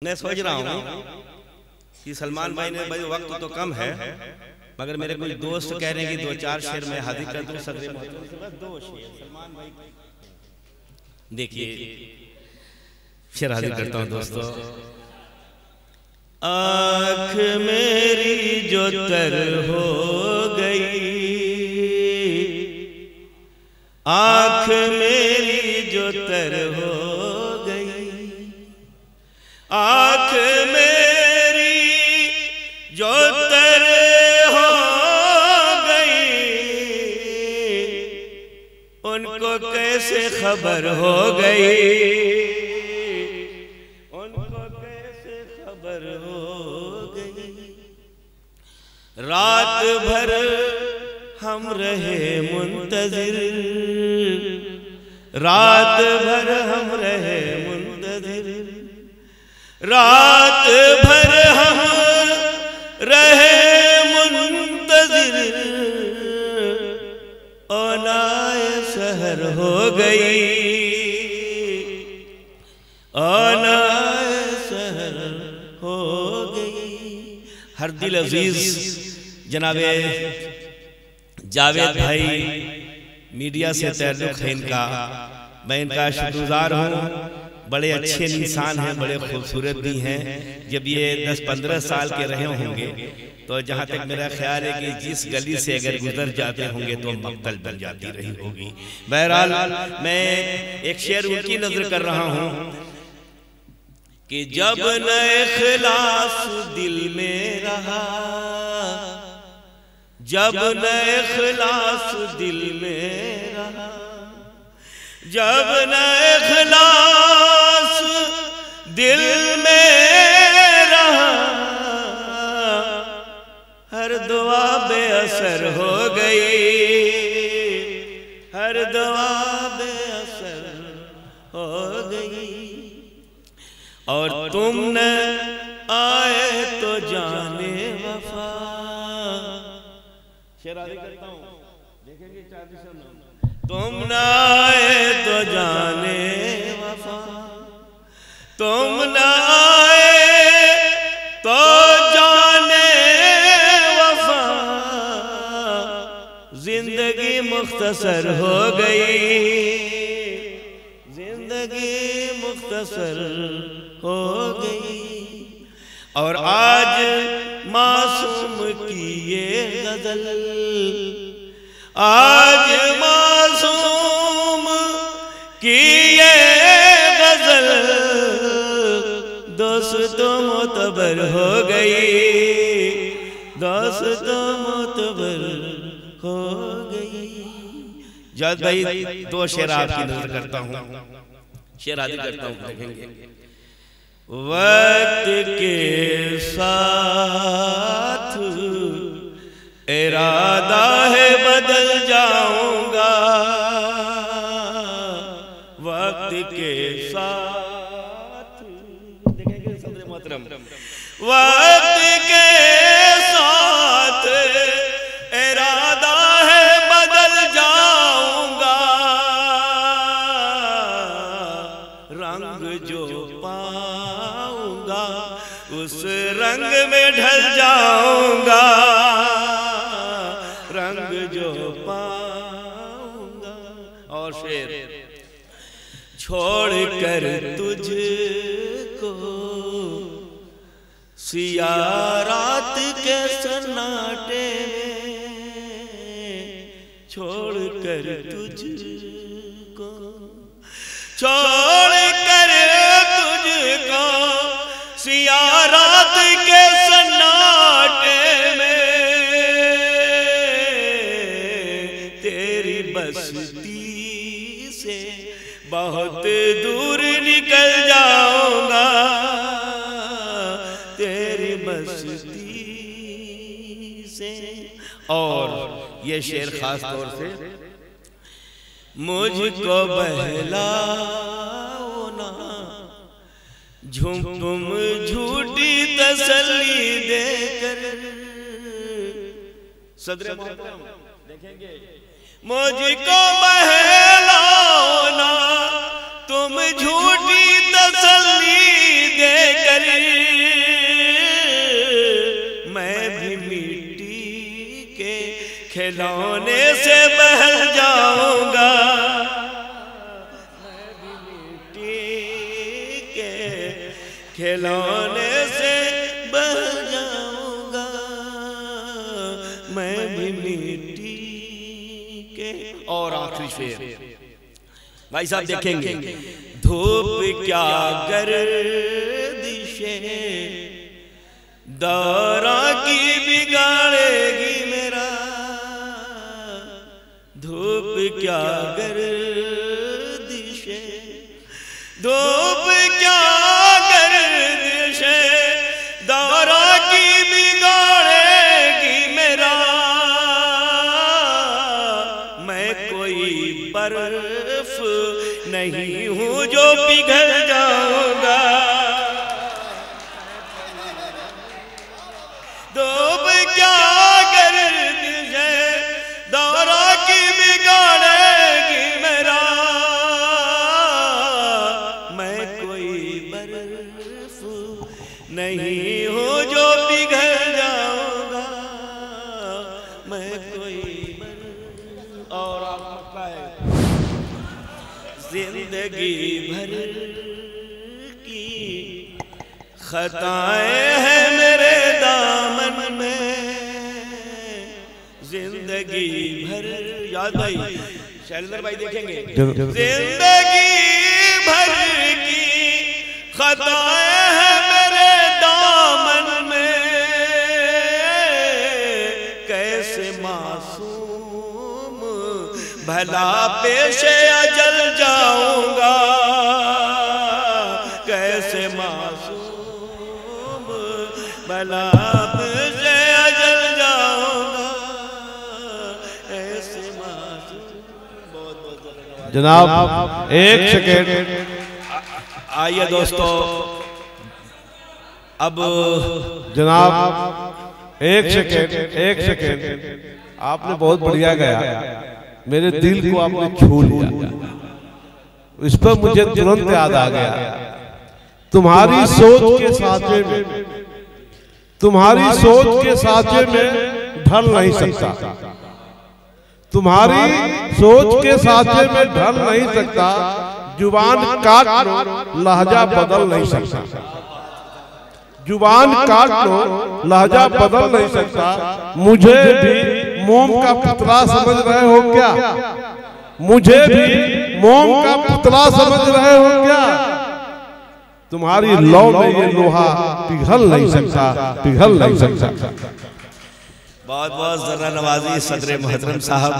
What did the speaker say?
मैं सोच रहा हूँ कि सलमान भाई ने भाई वक्त तो कम है, मगर मेरे कुछ दोस्त कह रहे हैं कि 2-4 शेर में हाजिर कर दूं। सदरे बस 2 शेर सलमान भाई देखिए शेर हाजिर करता हूँ दोस्तों। आँख मेरी जो तर हो गई, आँख मेरी जो तर हो गई, आँख मेरी जो तर हो गई, उनको कैसे खबर हो गई, उनको कैसे खबर हो गई। रात भर हम रहे मुंतजिर, रात भर हम रहे मुंतजिर, रात भर हम रहे मुंतजिर, औनाए सहर हो गई, औनाए सहर हो गई। हर दिल अजीज जनाबे जावेद भाई मीडिया से ताल्लुक़ है इनका, मैं इनका शुक्रगुज़ार हूँ। बड़े अच्छे इंसान हैं, बड़े खूबसूरत भी हैं। जब ये 10-15 साल के रहे होंगे तो जहाँ तक मेरा ख्याल है कि जिस गली से अगर गुजर जाते होंगे तो मक्तल बन जाती रही होगी। बहरहाल मैं एक शेर उनकी नजर कर रहा हूँ कि जब न इखलास दिल में रहा, जब न इखलास दिल में रहा, जब न इखलास दिल में रहा, हर दुआ बेअसर हो गई, हर दुआ बेअसर हो गई। और तुम न आए तो जाने वफा, शेरादी करता हूँ देखेंगे 4 तुम न आए तो जाने वफा, तुम न आए तो जाने वफा, जिंदगी मुख्तसर हो गई, जिंदगी मुख्तसर हो गई। और आज मासूम की ये गजल, आज मासूम की ये गजल दोस्तों मोतबर हो गई, दोस्तों मोतबर हो गई। जावेद भाई 2 शेर आपकी नजर करता हूँ, शेर हाजिर करता हूँ देखेंगे। वक्त के साथ इरादा है बदल जाऊंगा, वक्त के साथ देखेंगे सदर मोहतरम, वक्त के साथ इरादा है बदल जाऊंगा, रंग जो पाऊंगा उस रंग में ढल जाऊंगा, रंग जो पाऊंगा। और शेर छोड़ कर तुझको सिया रात के सन्नाटे में, छोड़ कर तुझको, छोड़ कर तुझको सिया रात के सन्नाटे में, तेरी बस्ती से बहुत दूर निकल जाऊंगा, तेरी बस्ती से। और ये शेर खास तौर से, मुझको बहलाओ ना तुम झूठी तसल्ली देकर, सदर देखेंगे। मुझको बहलाओ ना तुम झूठी तसल्ली देकर मैं भी मिट्टी के खिलौने से बहल जाऊंगा, मैं भी मिट्टी के खिलौने से बहल जाऊंगा, मैं भी मिट्टी के। और आखिरी शेर भाई साहब देखेंगे, धूप क्या गर्दिशे दौरा की बिगाड़ेगी मेरा, धूप क्या गर्दिशे, धूप क्या गर्दिशे दौरा की बिगाड़ेगी मेरा, मैं कोई बर्फ नहीं हूं जो पिघल जाऊंगा, धूप क्या गर्दिश है दौरा की बिगाड़ेगी मेरा, मैं कोई बर्फ नहीं हूं जो पिघल जाऊंगा, मैं कोई बर्फ। और आपका है जिंदगी भर की खताएं हैं मेरे दामन में, जिंदगी भर। याद भाई शैलेंद्र भाई देखेंगे, जिंदगी भर की खताएं हैं मेरे दामन में, कैसे मासूम भला पेशे अजल जाऊंगा, कैसे मासूम भला पेशे अजल जाऊंगा, ऐसे मासूम। बहुत बहुत जनाब एक सेकेंड, आइए दोस्तों, अब जनाब एक सेकेंड, एक सेकेंड, आपने बहुत बढ़िया गाया, मेरे दिल को आपने छू लिया, इस पर मुझे तुरंत याद आ गया, तुम्हारी सोच के साथे में, तुम्हारी सोच के साथे में ढल नहीं सकता, तुम्हारी सोच के साथे में ढल नहीं सकता, जुबान काट लो लहजा बदल नहीं सकता, जुबान काट लो लहजा बदल नहीं सकता, मुझे भी मोम का पुतला समझ रहे हो क्या, मुझे भी मोम का पुतला समझ रहे हो क्या, तुम्हारी लौ में ये लोहा पिघल नहीं सकता, पिघल नहीं सकता। बहुत बहुत ज़रा नवाजी सदर मोहतरम साहब।